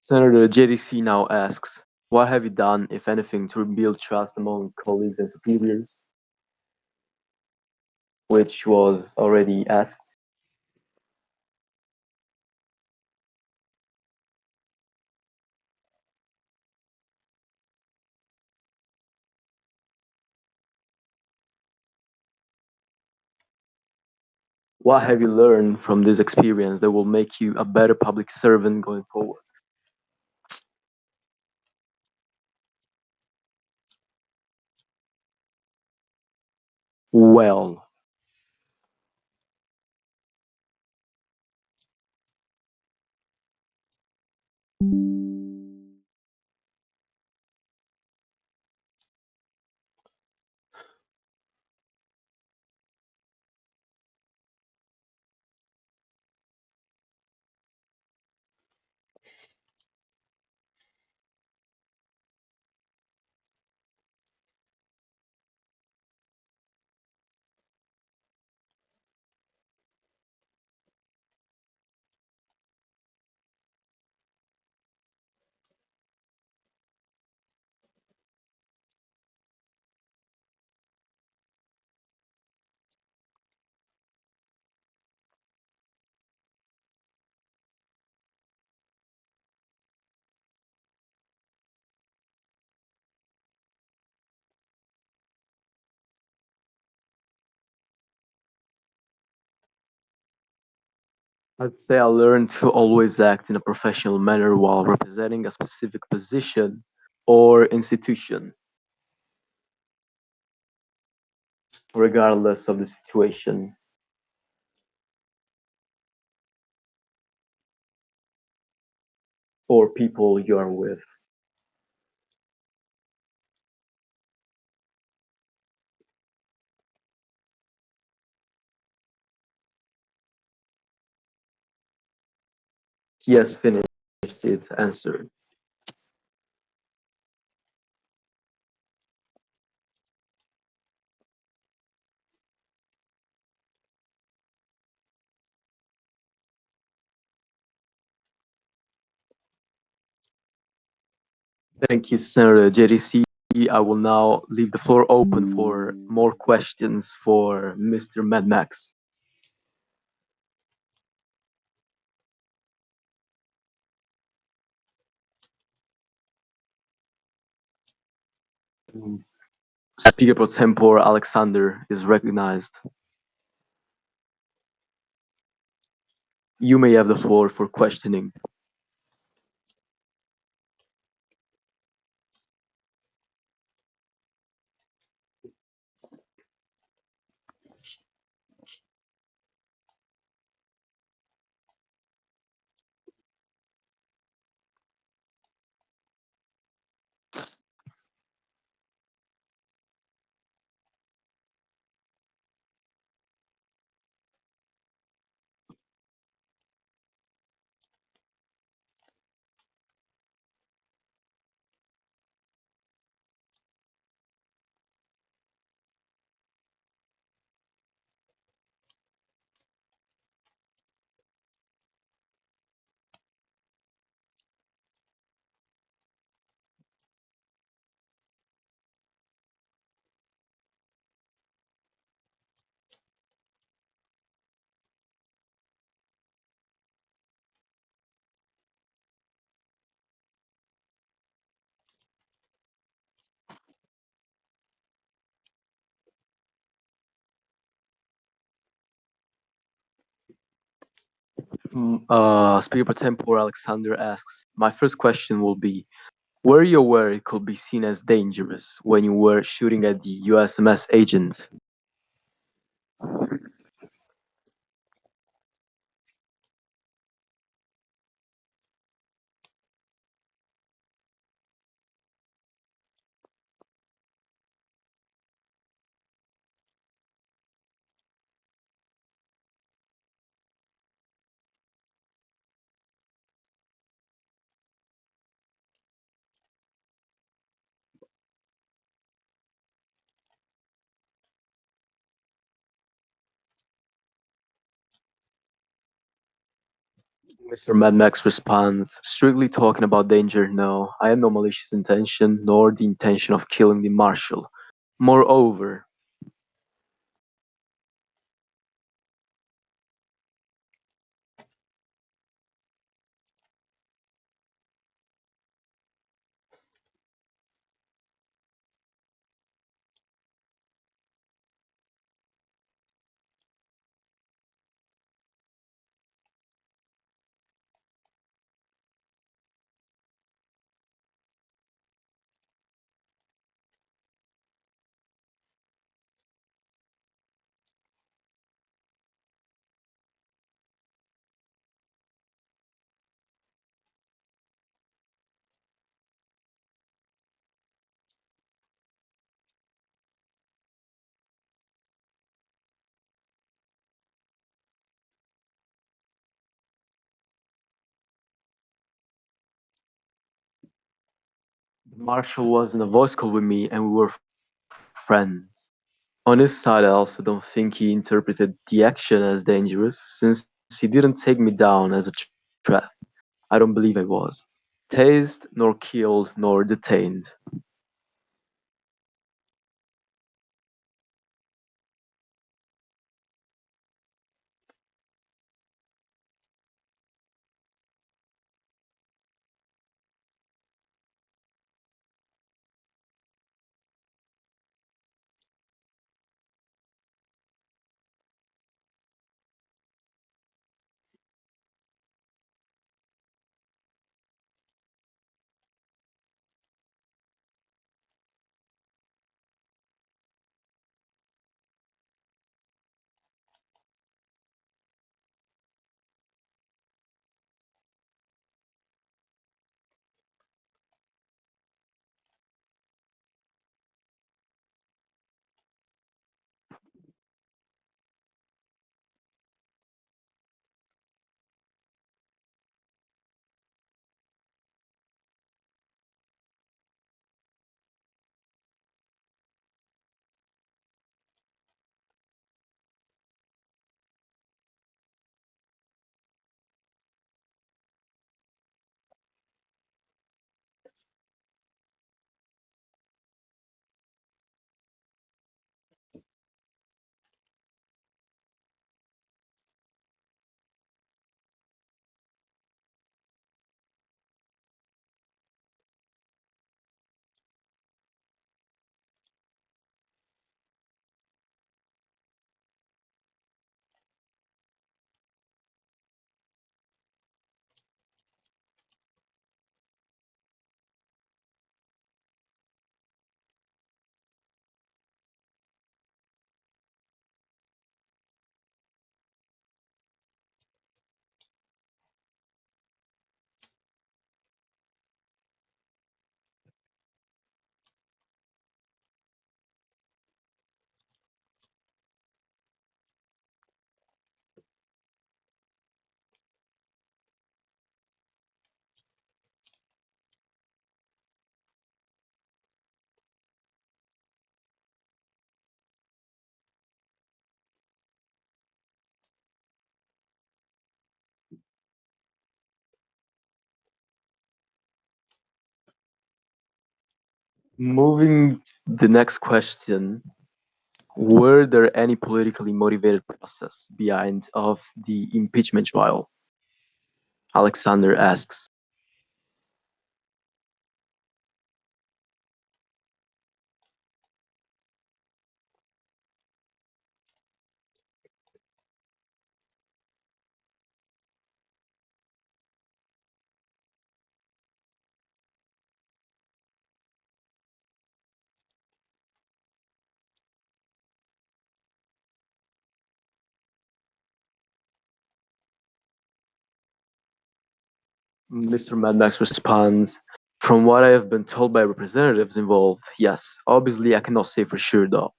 Senator JDC now asks, what have you done, if anything, to rebuild trust among colleagues and superiors? Which was already asked. What have you learned from this experience that will make you a better public servant going forward? Well, I'd say I learned to always act in a professional manner while representing a specific position or institution, regardless of the situation or people you are with. He has finished his answer. Thank you, Senator JDC. I will now leave the floor open for more questions for Mr. MadMax. Speaker Pro Tempore Alexander is recognized. You may have the floor for questioning. Speaker Pro Tempore Alexander asks, my first question will be, were you aware it could be seen as dangerous when you were shooting at the USMS agent? Mr. Madmax responds, strictly talking about danger, no, I had no malicious intention, nor the intention of killing the marshal. Moreover, the marshal was in a voice call with me and we were friends. On his side, I also don't think he interpreted the action as dangerous, since he didn't take me down as a threat. I don't believe I was. Tased, nor killed, nor detained. Moving to the next question, were there any politically motivated process behind of the impeachment trial? Alexander asks. Mr. Madmax responds, from what I have been told by representatives involved, yes. Obviously, I cannot say for sure though.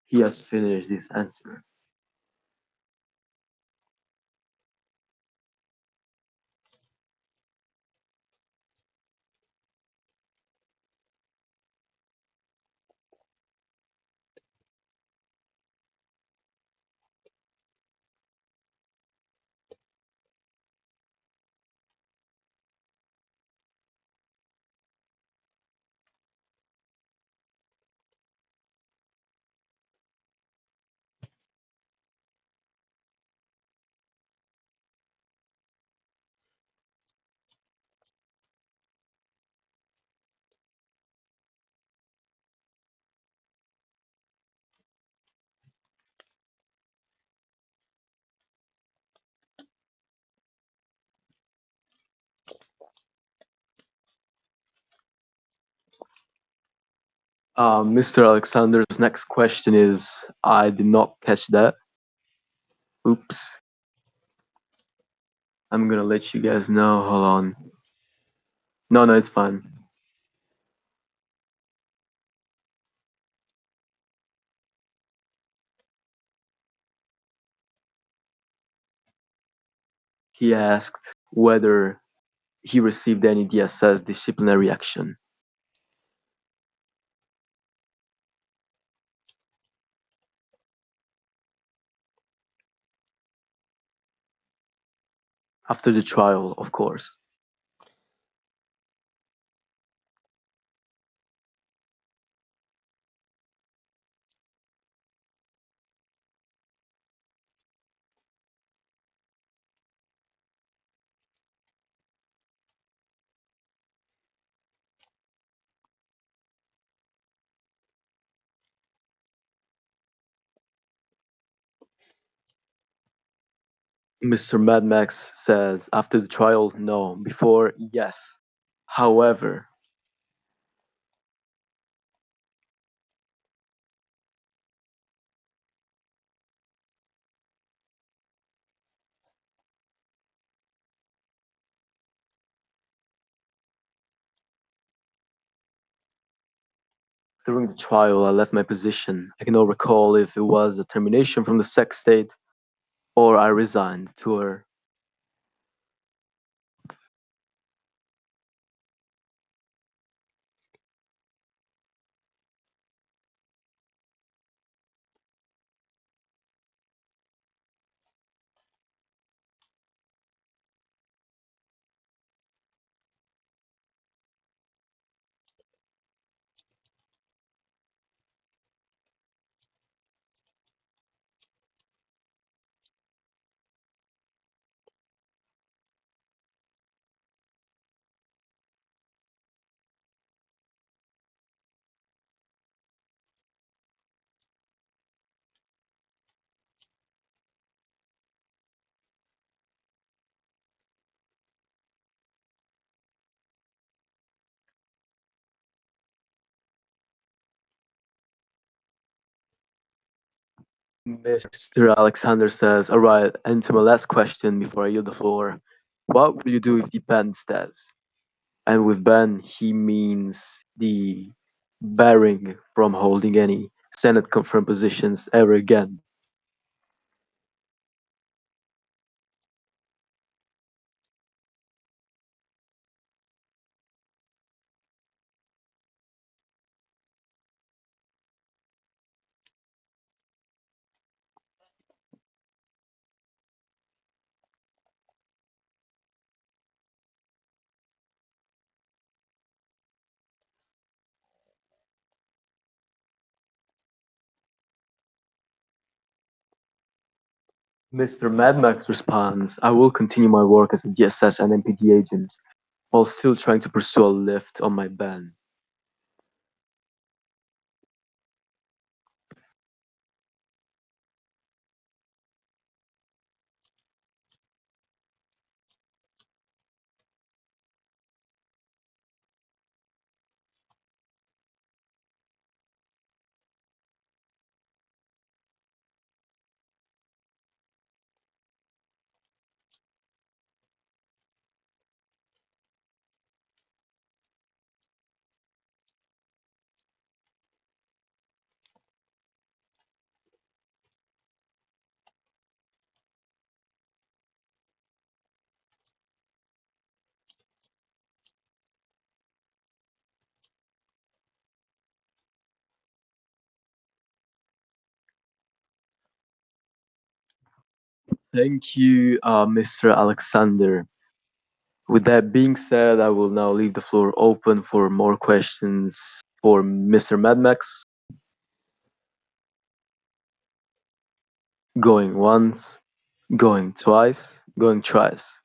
He has finished his answer. Mr. Alexander's next question is I did not catch that. Oops. I'm gonna let you guys know. Hold on. No, no, it's fine. He asked whether he received any DSS disciplinary action after the trial, of course. Mr. Madmax says after the trial, no. Before, yes. However, during the trial, I left my position. I cannot recall if it was a termination from the sex state or I resigned to her. Mr. Alexander says, all right, and to my last question before I yield the floor, what will you do if the ban stays? And with ban, he means the barring from holding any Senate confirmed positions ever again. Mr. Madmax responds, I will continue my work as a DSS and MPD agent while still trying to pursue a lift on my ban. Thank you, Mr. Alexander. With that being said, I will now leave the floor open for more questions for Mr. Madmax. Going once, going twice, going thrice.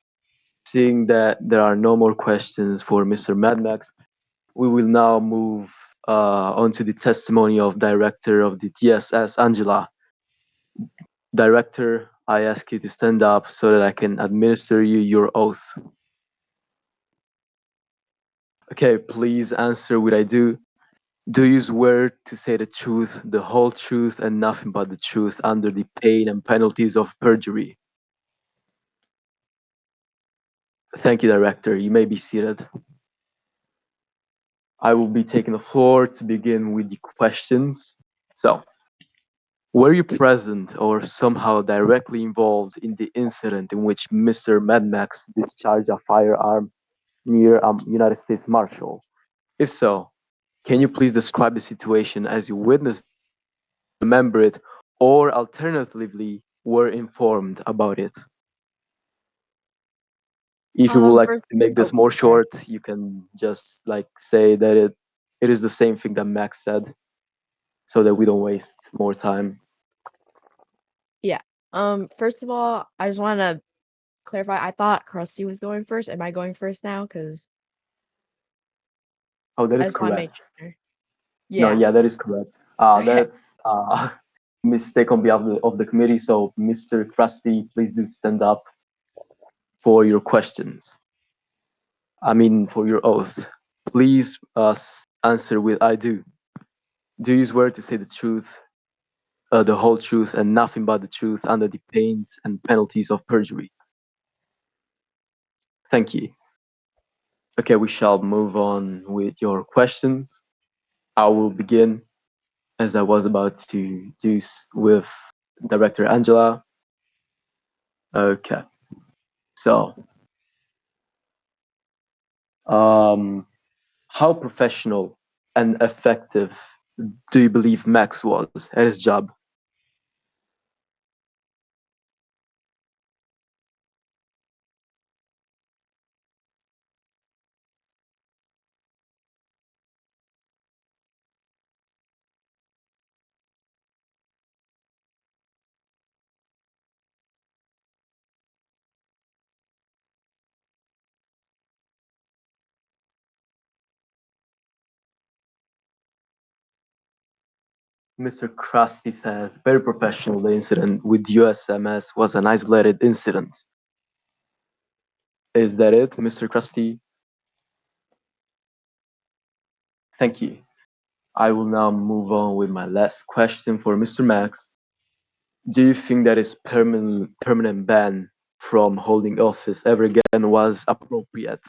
Seeing that there are no more questions for Mr. Madmax, we will now move on to the testimony of Director of the TSS, Angela. Director, I ask you to stand up so that I can administer you your oath. Okay, please answer what I do. Do you swear to say the truth, the whole truth, and nothing but the truth under the pain and penalties of perjury? Thank you, Director. You may be seated. I will be taking the floor to begin with the questions. So, were you present or somehow directly involved in the incident in which Mr. Madmax discharged a firearm near a United States Marshal? If so, can you please describe the situation as you witnessed it, remember it, or alternatively were informed about it? If you would like First, to make this oh, more sorry. short, you can just like say that it is the same thing that Max said, so that we don't waste more time. Yeah. First of all, I just want to clarify. I thought Krusty was going first. Am I going first now? Because Oh, that I is just want to make correct. sure. No, Yeah. yeah, that is correct. Okay. That's mistake on behalf of the committee. So, Mr. Krusty, please do stand up for your questions. I mean, for your oath. Please answer with "I do." Do you swear to say the truth, the whole truth, and nothing but the truth under the pains and penalties of perjury? Thank you. Okay, we shall move on with your questions. I will begin as I was about to do with Director Angela. Okay, so um, how professional and effective do you believe Max was at his job? Mr. Krusty says, very professional. The incident with USMS was an isolated incident. Is that it, Mr. Krusty? Thank you. I will now move on with my last question for Mr. Max. Do you think that his permanent ban from holding office ever again was appropriate?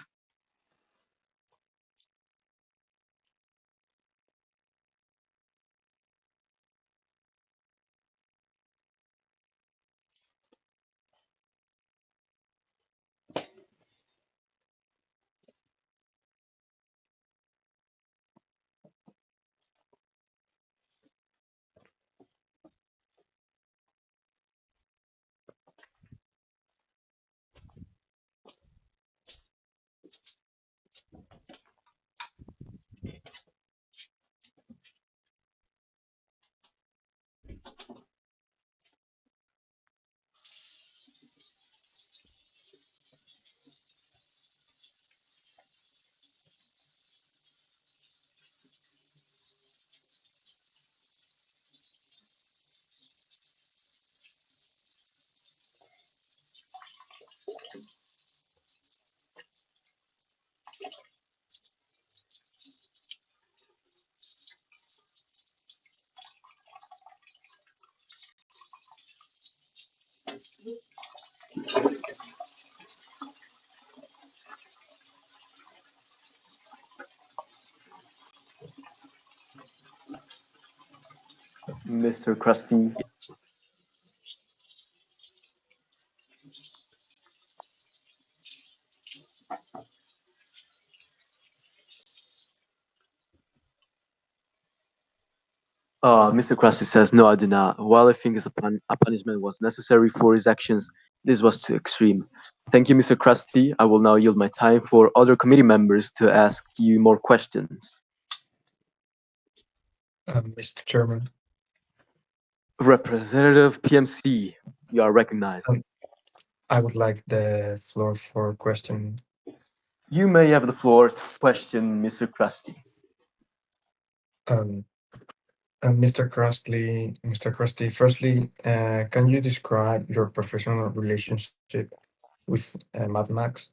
Mr. Krusty? Mr. Krusty says, no, I do not. While I think a punishment was necessary for his actions, this was too extreme. Thank you, Mr. Krusty. I will now yield my time for other committee members to ask you more questions. Mr. Chairman, Representative PMC, you are recognized. um, I would like the floor for question. You may have the floor to question Mr. Krusty. Um, Mr. Crusty, firstly, can you describe your professional relationship with Mad Max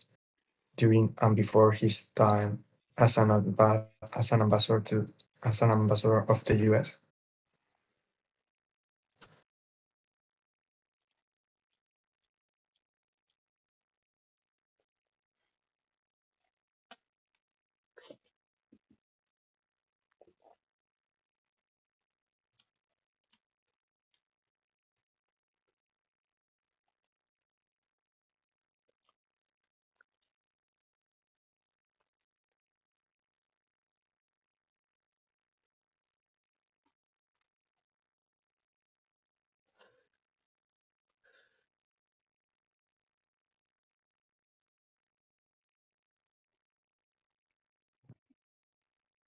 during and before his time as an ambassador to as an ambassador of the US?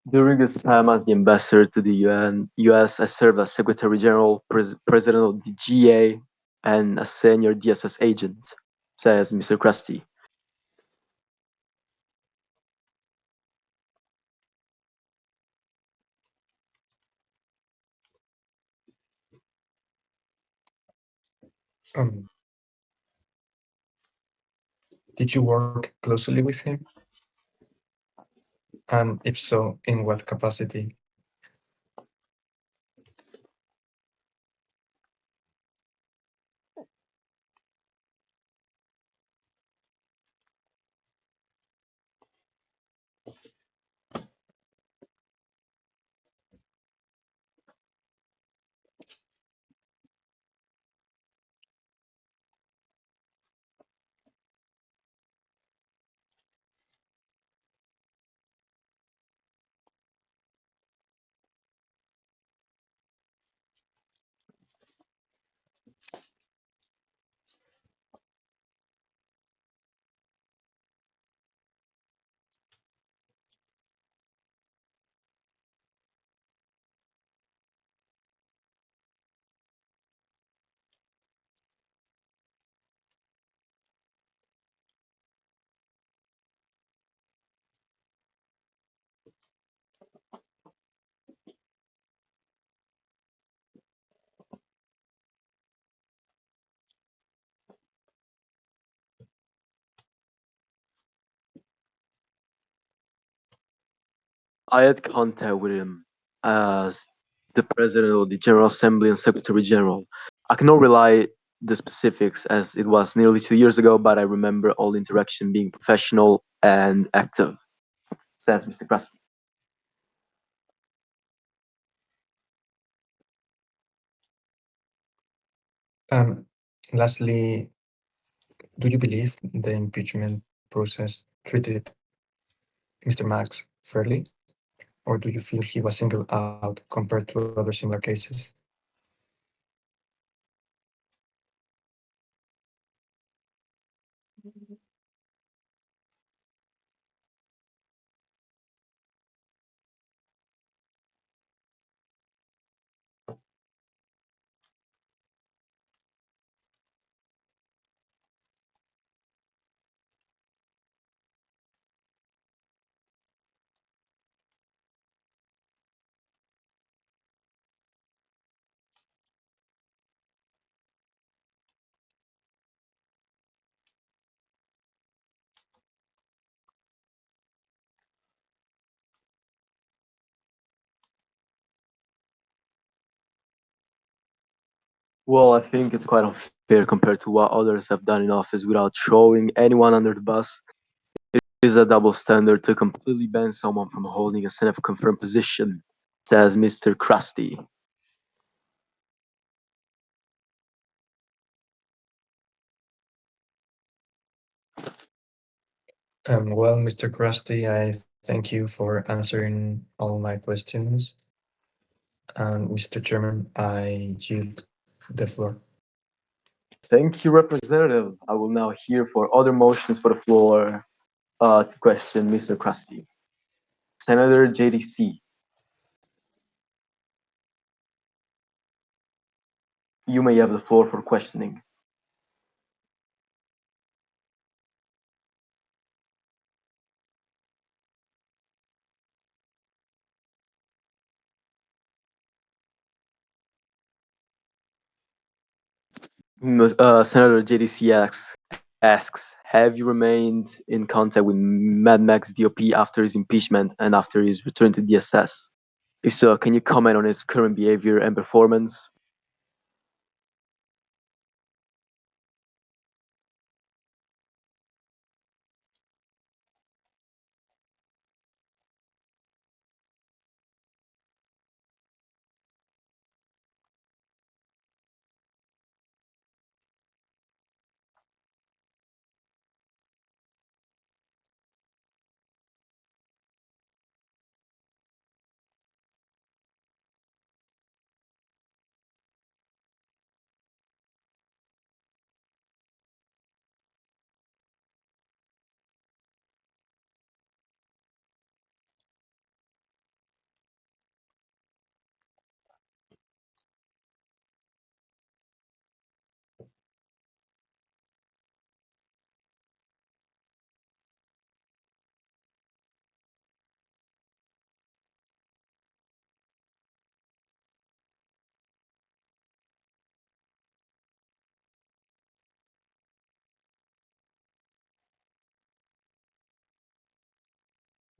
During this time as the ambassador to the US, I served as Secretary General, President of the GA, and a senior DSS agent, says Mr. Krusty. Um, did you work closely with him? And if so, in what capacity? I had contact with him as the President of the General Assembly and Secretary General. I cannot rely the specifics as it was nearly 2 years ago, but I remember all interaction being professional and active, says Mr. Krusty. And lastly, do you believe the impeachment process treated Mr. Max fairly, or do you feel he was singled out compared to other similar cases? Well, I think it's quite unfair compared to what others have done in office without throwing anyone under the bus. It is a double standard to completely ban someone from holding a Senate confirmed position, says Mr. Krusty. Well, Mr. Krusty, I thank you for answering all my questions. And Mr. Chairman, I yield the floor. Thank you, Representative. I will now hear for other motions for the floor to question Mr. Krusty. Senator JDC, you may have the floor for questioning. Senator JDC asks, have you remained in contact with MadMaxDOP after his impeachment and after his return to DSS? If so, can you comment on his current behavior and performance?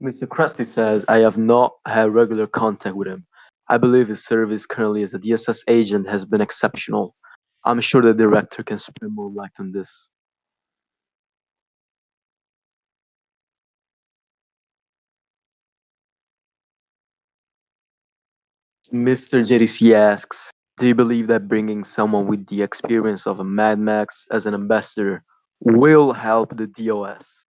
Mr. Krusty says, I have not had regular contact with him. I believe his service currently as a DSS agent has been exceptional. I'm sure the director can spread more light on this. Mr. JDC asks, do you believe that bringing someone with the experience of a Mad Max as an ambassador will help the DOS?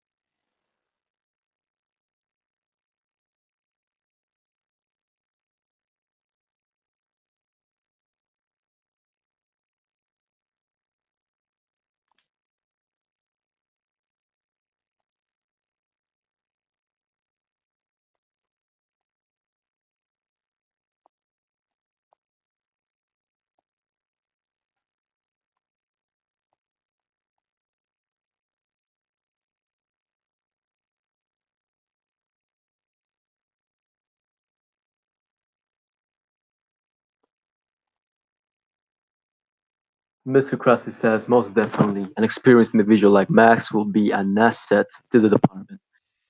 Mr. Krusty says, most definitely, an experienced individual like Max will be an asset to the department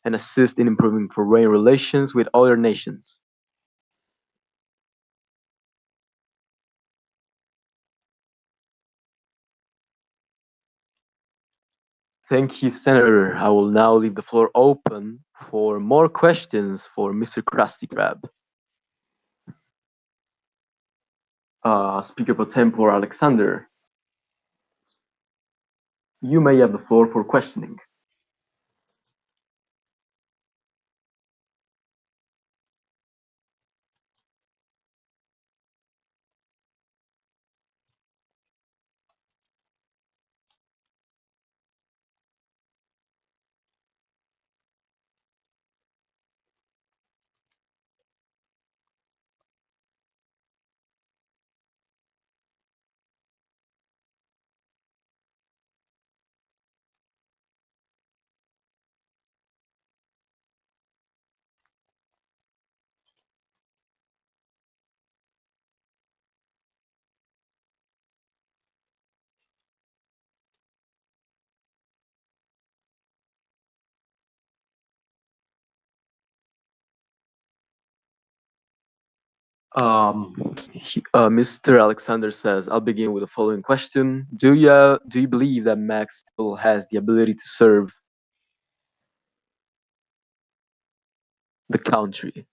and assist in improving foreign relations with other nations. Thank you, Senator. I will now leave the floor open for more questions for Mr. Krusty Krab. Speaker Pro Tempore Alexander, you may have the floor for questioning. Mr. Alexander says, I'll begin with the following question. Do you believe that Max still has the ability to serve the country?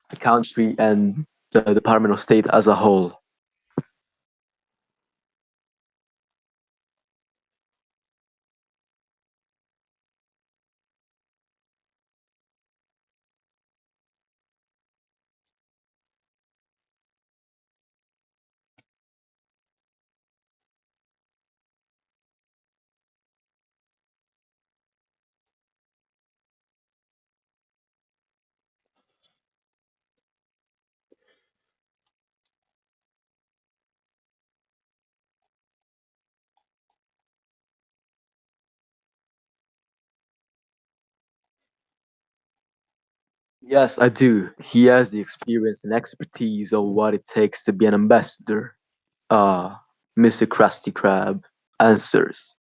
The country and the Department of State as a whole? Yes, I do. He has the experience and expertise of what it takes to be an ambassador. Ah, Mr. Krusty Krab answers.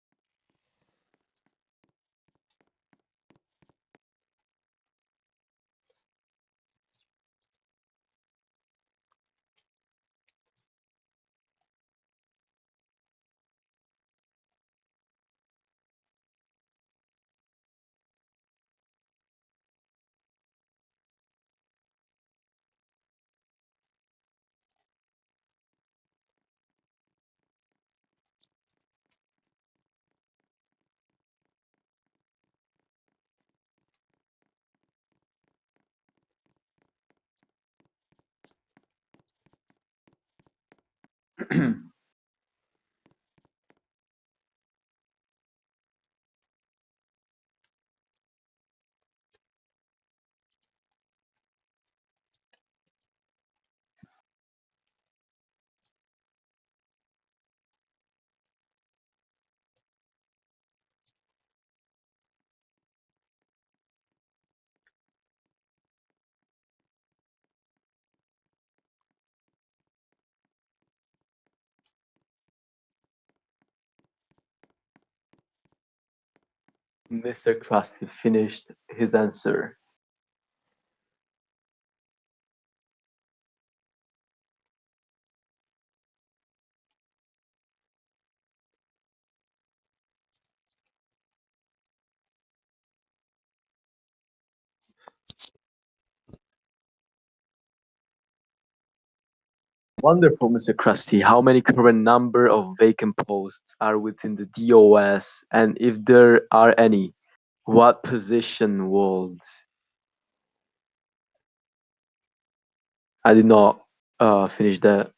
Mr. Krusty finished his answer. Wonderful, Mr. Krusty. How many current number of vacant posts are within the DOS, and if there are any, what position holds? I did not finish that.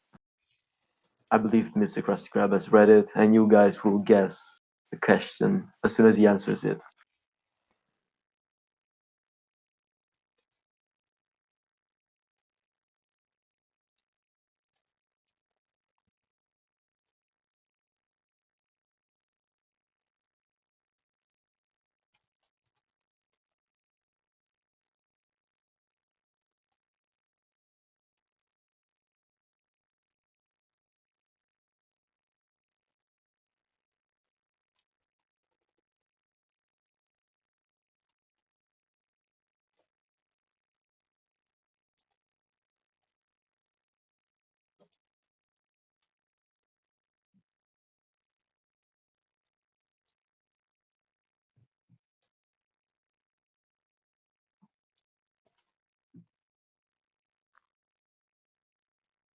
I believe Mr. Krusty Krab has read it, and you guys will guess the question as soon as he answers it.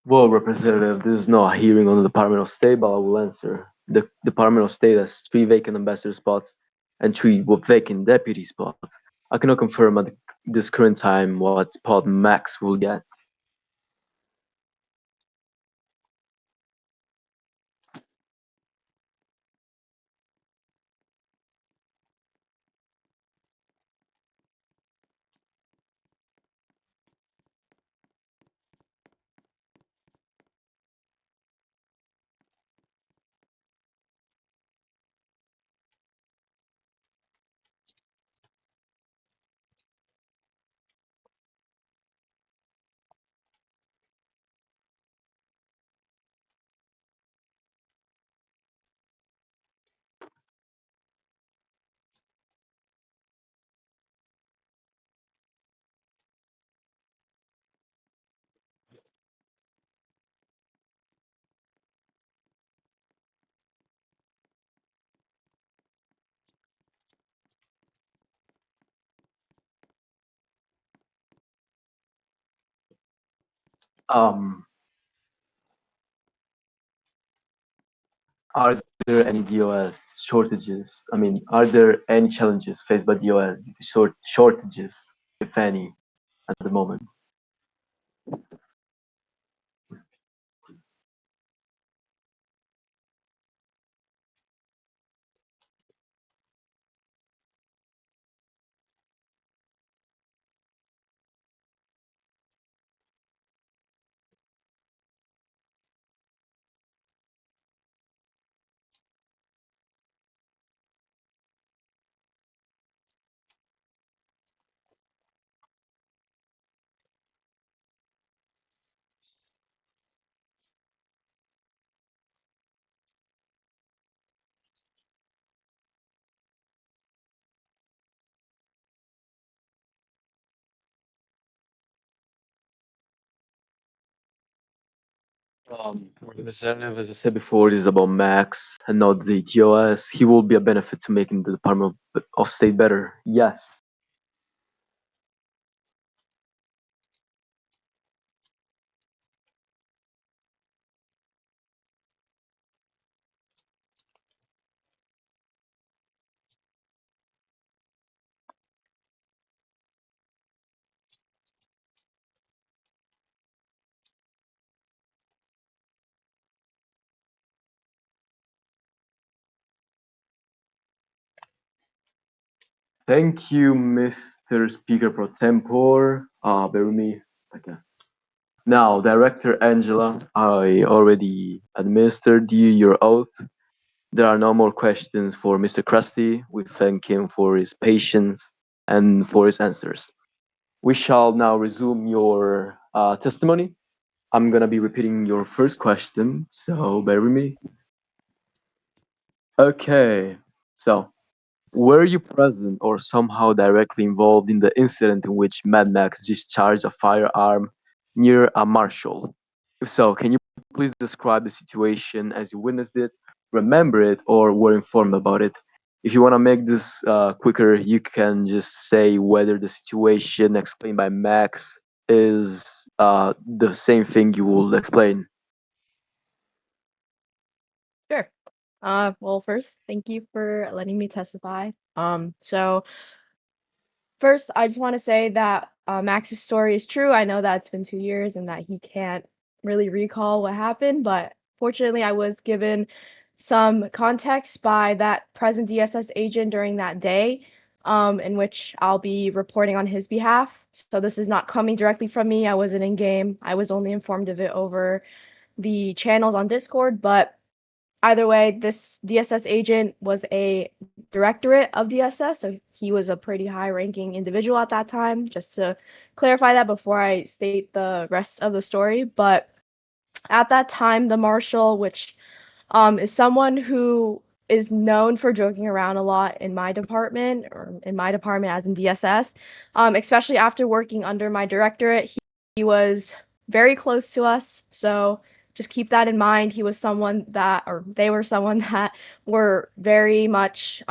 Well, Representative, this is not a hearing on the Department of State, but I will answer. The Department of State has 3 vacant ambassador spots and 3 vacant deputy spots. I cannot confirm at this current time what spot Max will get. Um, are there any DOS shortages? I mean, are there any challenges faced by DOS due to shortages, if any, at the moment? For the representative, as I said before, it is about Max and not the DOS. He will be a benefit to making the Department of State better. Yes. Thank you, Mr. Speaker Pro Tempore. Bear with me. Okay. Now, Director Angela, I already administered you your oath. There are no more questions for Mr. Krusty. We thank him for his patience and for his answers. We shall now resume your testimony. I'm gonna be repeating your first question, so bear with me. Okay, so were you present or somehow directly involved in the incident in which Mad Max discharged a firearm near a marshal? If so, can you please describe the situation as you witnessed it, remember it, or were informed about it? If you want to make this quicker, you can just say whether the situation explained by Max is the same thing you will explain. Sure. Well, first, thank you for letting me testify. So first, I just want to say that Max's story is true. I know that it's been 2 years and that he can't really recall what happened, but fortunately, I was given some context by that present DSS agent during that day, in which I'll be reporting on his behalf. So this is not coming directly from me. I wasn't in game. I was only informed of it over the channels on Discord, but either way, this DSS agent was a directorate of DSS, so he was a pretty high-ranking individual at that time, just to clarify that before I state the rest of the story. But at that time, the marshal, which is someone who is known for joking around a lot in my department, or in my department as in DSS, especially after working under my directorate, he was very close to us. So just keep that in mind. He was someone that, or they were someone that were very much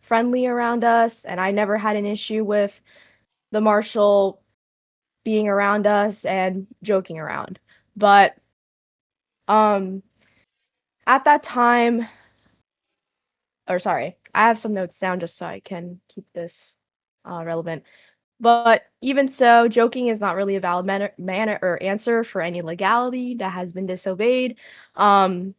friendly around us, and I never had an issue with the marshal being around us and joking around. But um, at that time, or sorry, I have some notes down just so I can keep this relevant. But even so, joking is not really a valid manner or answer for any legality that has been disobeyed. Um,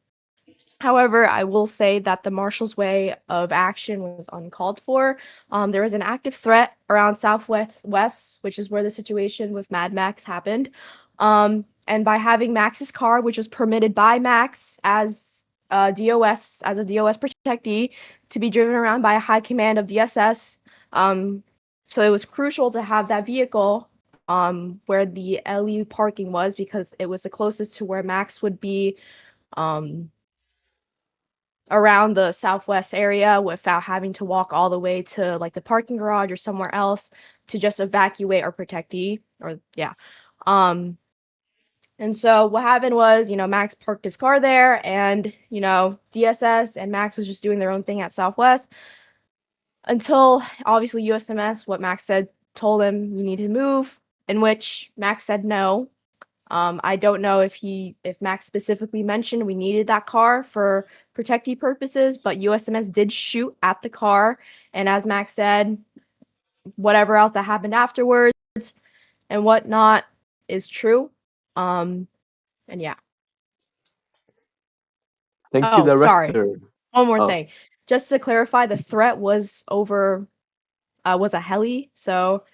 However, I will say that the marshal's way of action was uncalled for. There was an active threat around Southwest, which is where the situation with Mad Max happened. And by having Max's car, which was permitted by Max as as a DOS protectee, to be driven around by a high command of DSS, so it was crucial to have that vehicle where the LE parking was because it was the closest to where Max would be. Um, Around the Southwest area without having to walk all the way to like the parking garage or somewhere else to just evacuate our protectee or yeah. Um and so what happened was, Max parked his car there and, DSS and Max was just doing their own thing at Southwest until obviously USMS, what Max said, told him you need to move, in which Max said no. I don't know if Max specifically mentioned we needed that car for protectee purposes, but USMS did shoot at the car, and as Max said, whatever else that happened afterwards and whatnot is true. Um, and yeah. Thank you, Oh, sorry. Director. One more Oh, thing. Just to clarify, the threat was was a heli, so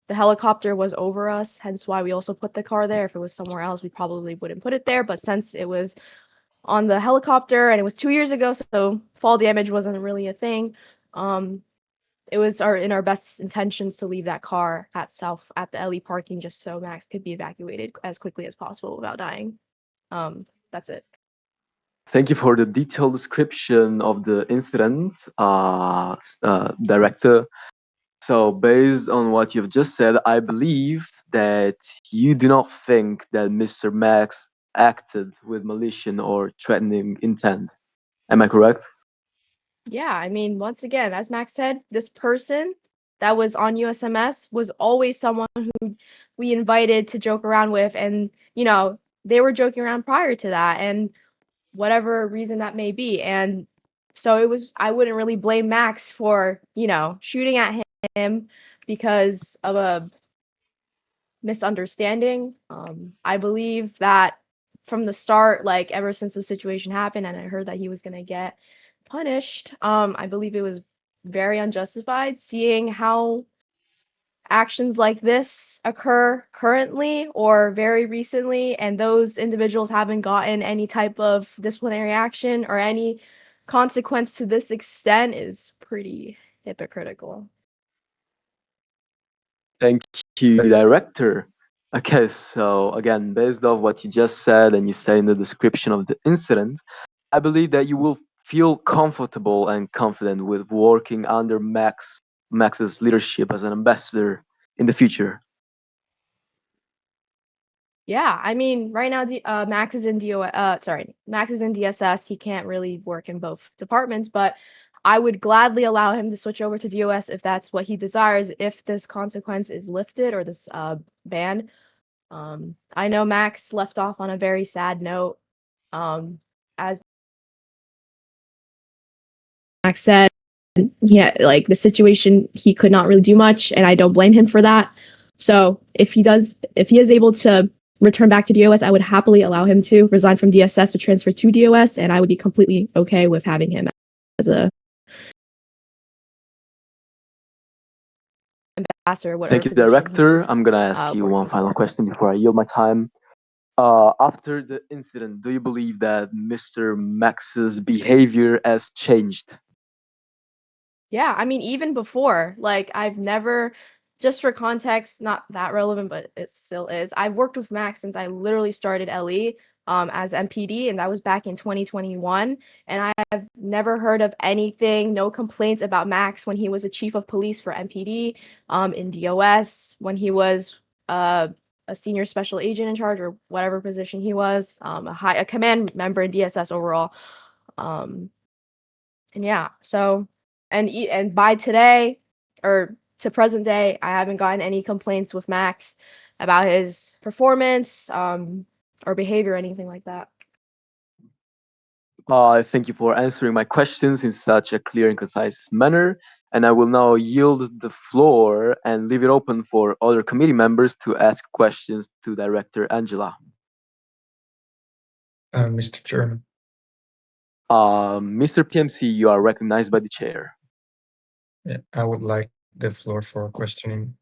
the helicopter was over us, hence why we also put the car there. If it was somewhere else, we probably wouldn't put it there, but since it was on the helicopter and it was 2 years ago, so fall damage wasn't really a thing. Um, it was in our best intentions to leave that car at the LE parking just so Max could be evacuated as quickly as possible without dying. That's it. thank you for the detailed description of the incident, Director. So, based on what you've just said, I believe that you do not think that Mr. Max acted with malicious or threatening intent. Am I correct? Yeah, I mean, once again, as Max said, this person that was on USMS was always someone who we invited to joke around with, and they were joking around prior to that, and whatever reason that may be. And so I wouldn't really blame Max for, shooting at him because of a misunderstanding. I believe that from the start, like ever since the situation happened and I heard that he was going to get punished, I believe it was very unjustified seeing how actions like this occur currently or very recently, and those individuals haven't gotten any type of disciplinary action or any consequence to this extent is pretty hypocritical. Thank you, director. Okay, so again, based off what you just said and you said in the description of the incident, I believe that you will feel comfortable and confident with working under Max's leadership as an ambassador in the future. Yeah, I mean, right now, Max is in Max is in DSS. He can't really work in both departments, but I would gladly allow him to switch over to DOS if that's what he desires, if this consequence is lifted or this ban. I know Max left off on a very sad note. As Max said, yeah, like the situation, he could not really do much, and I don't blame him for that. So if he is able to return back to DOS, I would happily allow him to resign from DSS to transfer to DOS, and I would be completely okay with having him as a ambassador, whatever Thank you, position director. he's I'm gonna ask you one working final for. question before I yield my time. After the incident, do you believe that Mr. Max's behavior has changed? Yeah, I mean, even before, like, I've never, just for context, not that relevant, but it still is. I've worked with Max since I literally started LE as MPD, and that was back in 2021. And I've never heard of anything, no complaints about Max when he was a chief of police for MPD, in DOS, when he was a senior special agent in charge or whatever position he was, a command member in DSS overall. Um, and yeah, so and by today or to present day, I haven't gotten any complaints with Max about his performance, or behavior or anything like that. Thank you for answering my questions in such a clear and concise manner. And I will now yield the floor and leave it open for other committee members to ask questions to Director Angela. Mr. Chairman, Mr. PMC, you are recognized by the chair. yeah, I would like the floor for questioning.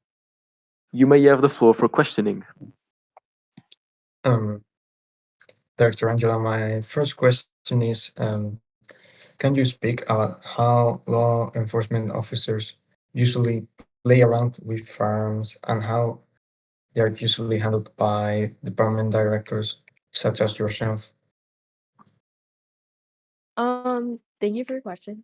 You may have the floor for questioning. Um, Director Angela, my first question is, can you speak about how law enforcement officers usually play around with firearms and how they are usually handled by department directors such as yourself? Thank you for your question.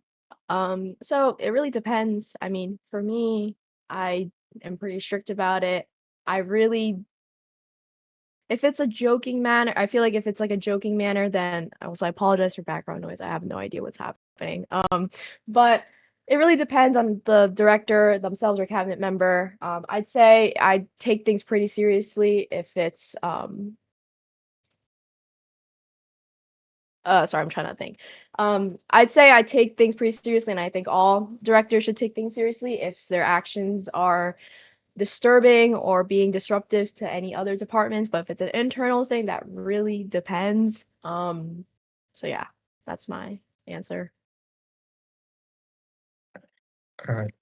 So it really depends. I mean, for me, I am pretty strict about it. I really If it's a joking manner, I feel like if it's like a joking manner, then also I apologize for background noise. I have no idea what's happening. But it really depends on the director themselves or cabinet member. I'd say I take things pretty seriously if it's sorry, I'm trying to think. I'd say I take things pretty seriously, and I think all directors should take things seriously if their actions are disturbing or being disruptive to any other departments. But if it's an internal thing, that really depends. So yeah, that's my answer. All right.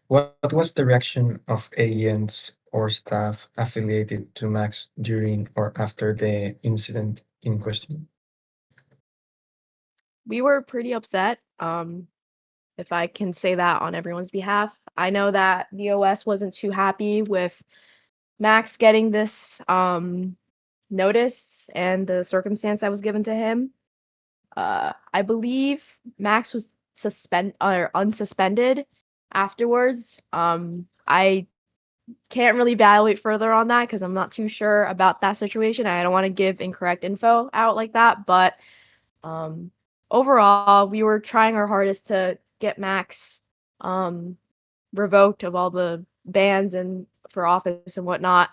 What was the reaction of agents or staff affiliated to Max during or after the incident in question? We were pretty upset. If I can say that on everyone's behalf. I know that the OS wasn't too happy with Max getting this notice and the circumstance that was given to him. I believe Max was unsuspended afterwards. I can't really evaluate further on that because I'm not too sure about that situation. I don't want to give incorrect info out like that, but overall, we were trying our hardest to get Max revoked of all the bans and for office and whatnot.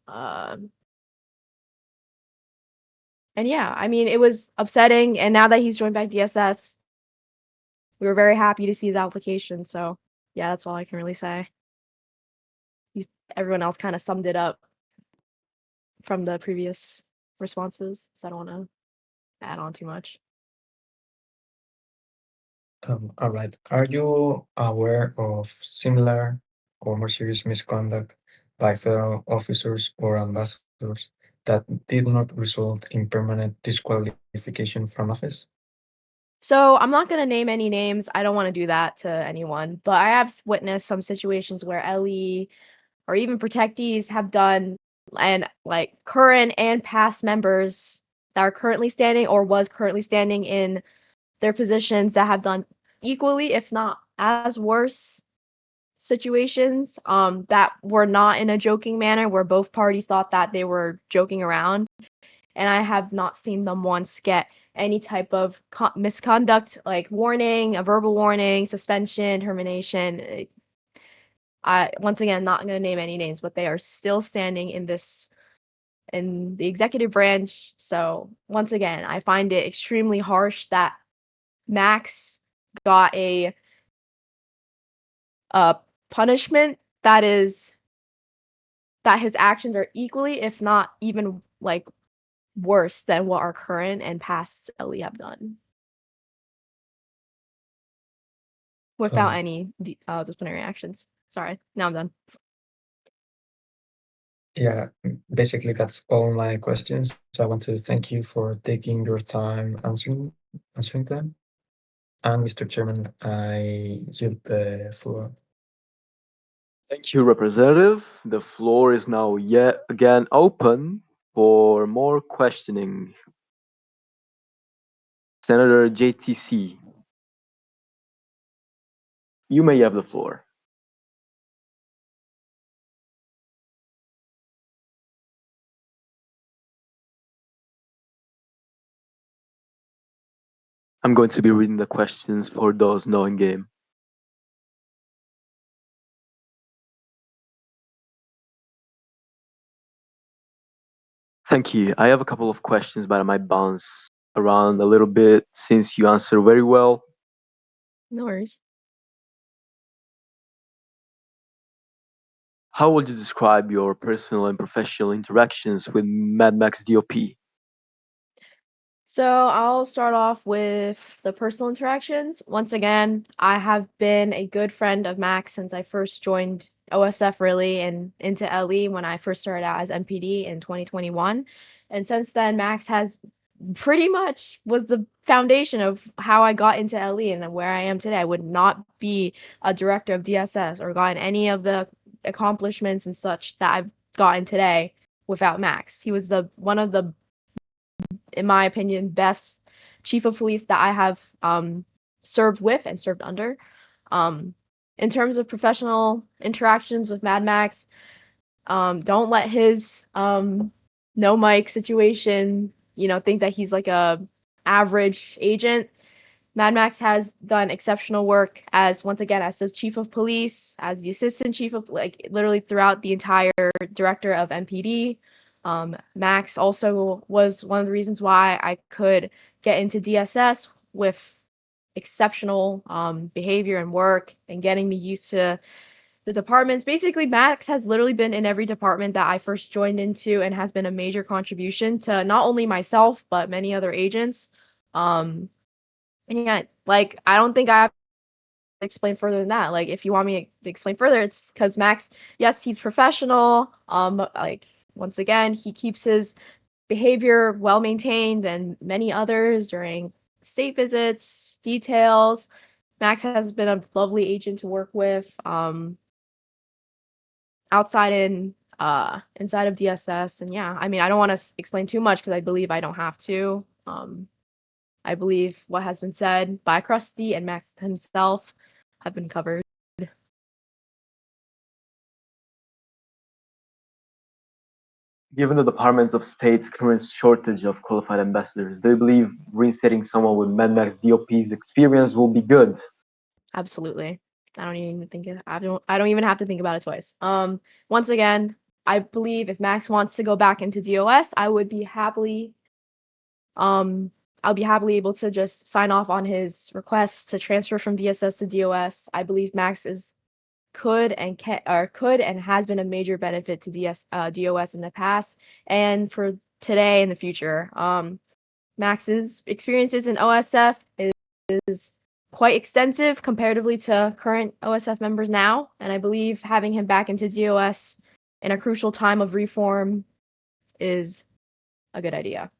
Um, and yeah, I mean, it was upsetting. And now that he's joined back DSS, we were very happy to see his application. So yeah, that's all I can really say. Everyone else kind of summed it up from the previous responses, so I don't want to add on too much. All right. Are you aware of similar or more serious misconduct by federal officers or ambassadors that did not result in permanent disqualification from office? So I'm not going to name any names. I don't want to do that to anyone, but I have witnessed some situations where LE or even protectees have done, and like current and past members that are currently standing or was currently standing in their positions that have done equally, if not as worse situations that were not in a joking manner where both parties thought that they were joking around, and I have not seen them once get any type of misconduct like warning, a verbal warning, suspension, termination. I once again not going to name any names, but they are still standing in the executive branch. So once again, I find it extremely harsh that Max got a punishment that his actions are equally, if not even like worse than what our current and past LE have done without Um, any disciplinary actions. Sorry, now I'm done. yeah, basically that's all my questions. So I want to thank you for taking your time answering them. And Mr. Chairman, I yield the floor. Thank you, Representative. The floor is now yet again open for more questioning. Senator JTC, you may have the floor. I'm going to be reading the questions for those knowing game. Thank you. I have a couple of questions, but I might bounce around a little bit since you answer very well. No worries. How would you describe your personal and professional interactions with MadMaxDOP? So I'll start off with the personal interactions. Once again, I have been a good friend of Max since I first joined OSF really and into LE when I first started out as MPD in 2021. And since then, Max has pretty much was the foundation of how I got into LE and where I am today. I would not be a director of DSS or gotten any of the accomplishments and such that I've gotten today without Max. He was the one of the, in my opinion, best chief of police that I have served with and served under. Um, in terms of professional interactions with Mad Max, don't let his no mic situation, think that he's like a average agent. Mad Max has done exceptional work as once again as the chief of police, as the assistant chief of like literally throughout the entire director of MPD. Max also was one of the reasons why I could get into DSS with exceptional behavior and work and getting me used to the departments. Basically, Max has literally been in every department that I first joined into and has been a major contribution to not only myself but many other agents. Um, and yeah, like I don't think I have to explain further than that. Like if you want me to explain further, it's because Max, yes, he's professional. Like once again, he keeps his behavior well maintained and many others during state visits, details. Max has been a lovely agent to work with. Outside and inside of DSS, and yeah, I mean I don't want to explain too much because I believe I don't have to. I believe what has been said by Krusty and Max himself have been covered. Given the Department of State's current shortage of qualified ambassadors, do you believe reinstating someone with MadMaxDOP's experience will be good? Absolutely. I don't even have to think about it twice. Once again, I believe if Max wants to go back into DOS, um I'll be happily able to just sign off on his request to transfer from DSS to DOS. I believe Max is could and has been a major benefit to DOS in the past and for today and the future. Max's experiences in OSF is quite extensive comparatively to current OSF members now, and I believe having him back into DOS in a crucial time of reform is a good idea.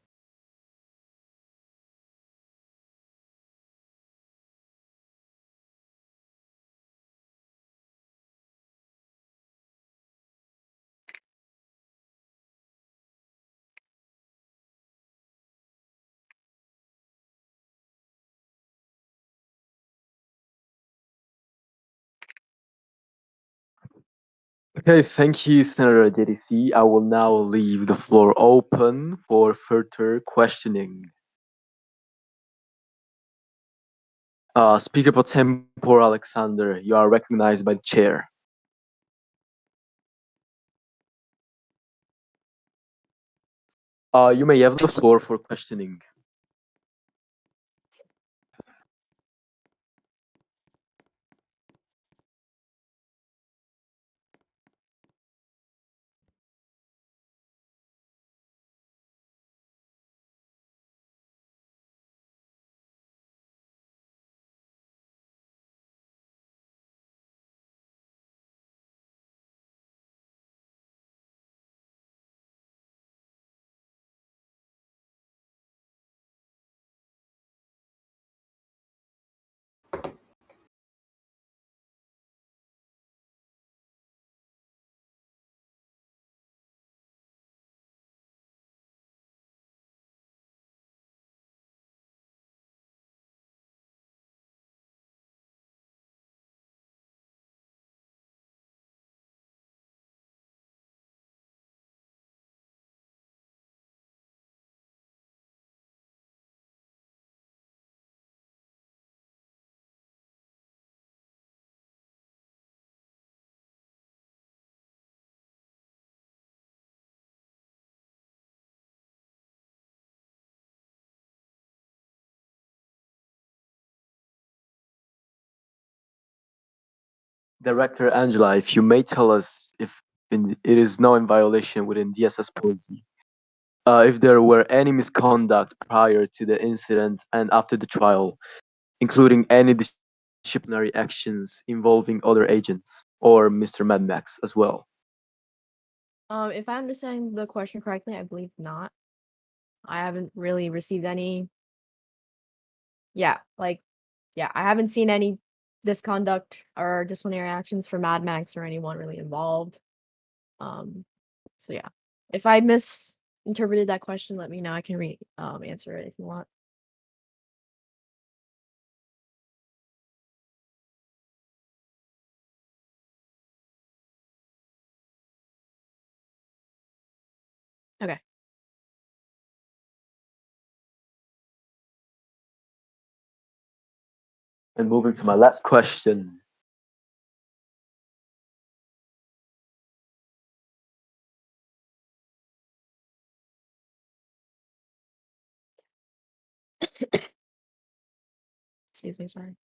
Okay, thank you, Senator JDC. I will now leave the floor open for further questioning. Speaker pro tempore Alexander, you are recognized by the chair. You may have the floor for questioning. Director Angela, if you may tell us if it is now in violation within DSS policy, if there were any misconduct prior to the incident and after the trial, including any disciplinary actions involving other agents or Mr. Mad Max as well. If I understand the question correctly, I believe not. I haven't really received any. Yeah, I haven't seen any misconduct or disciplinary actions for Mad Max or anyone really involved. So yeah, if I misinterpreted that question, let me know. I can answer it if you want. Okay. And moving to my last question. Excuse me, sorry.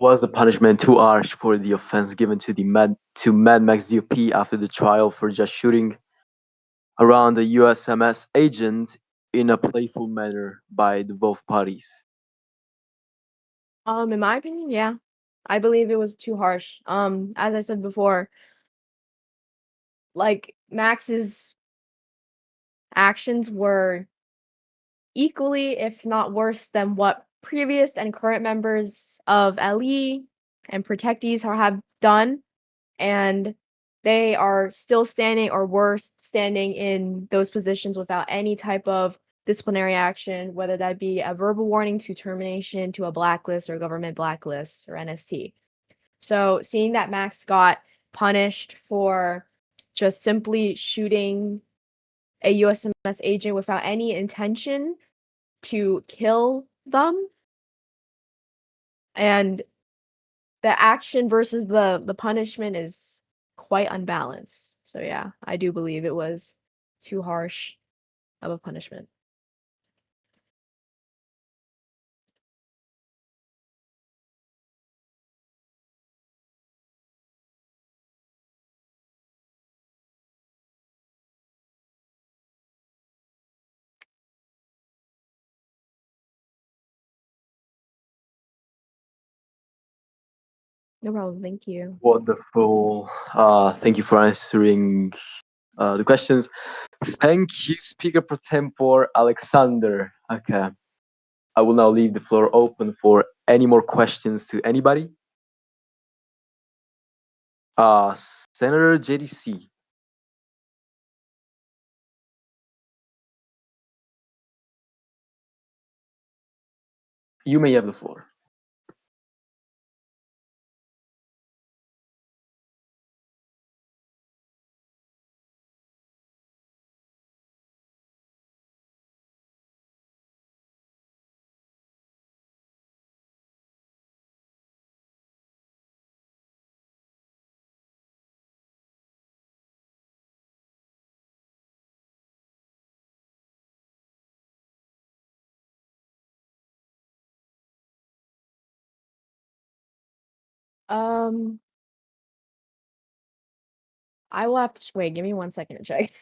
Was the punishment too harsh for the offense given to Mad Max DOP after the trial for just shooting around the USMS agent in a playful manner by the both parties. In my opinion, yeah. I believe it was too harsh. As I said before, like Max's actions were equally, if not worse, than what previous and current members of LE and protectees have done, and they are still standing or were standing in those positions without any type of disciplinary action, whether that be a verbal warning to termination to a blacklist or government blacklist or NST. So seeing that Max got punished for just simply shooting a USMS agent without any intention to kill them, and the action versus the punishment is quite unbalanced. So yeah, I do believe it was too harsh of a punishment. No problem. Thank you. Wonderful. Thank you for answering the questions. Thank you, Speaker Pro Tempore Alexander. Okay. I will now leave the floor open for any more questions to anybody. Senator JDC. You may have the floor. Um, I will have to wait. Give me 1 second to check.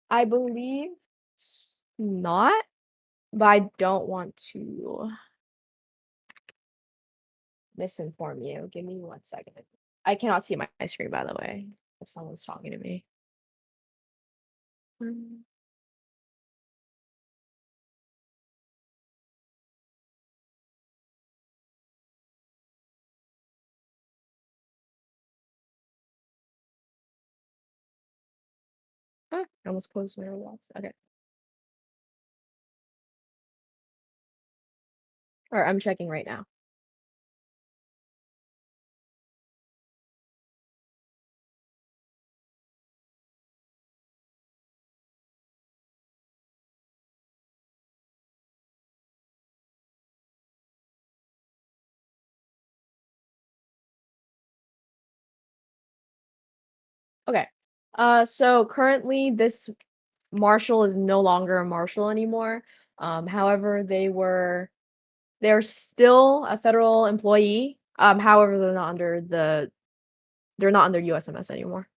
I believe not, but I don't want to misinform you. Give me 1 second. I cannot see my screen, by the way, if someone's talking to me. I almost closed my box. Okay. Or I'm checking right now. Okay. So currently this marshal is no longer a marshal anymore. However, they're still a federal employee. However, they're not under USMS anymore.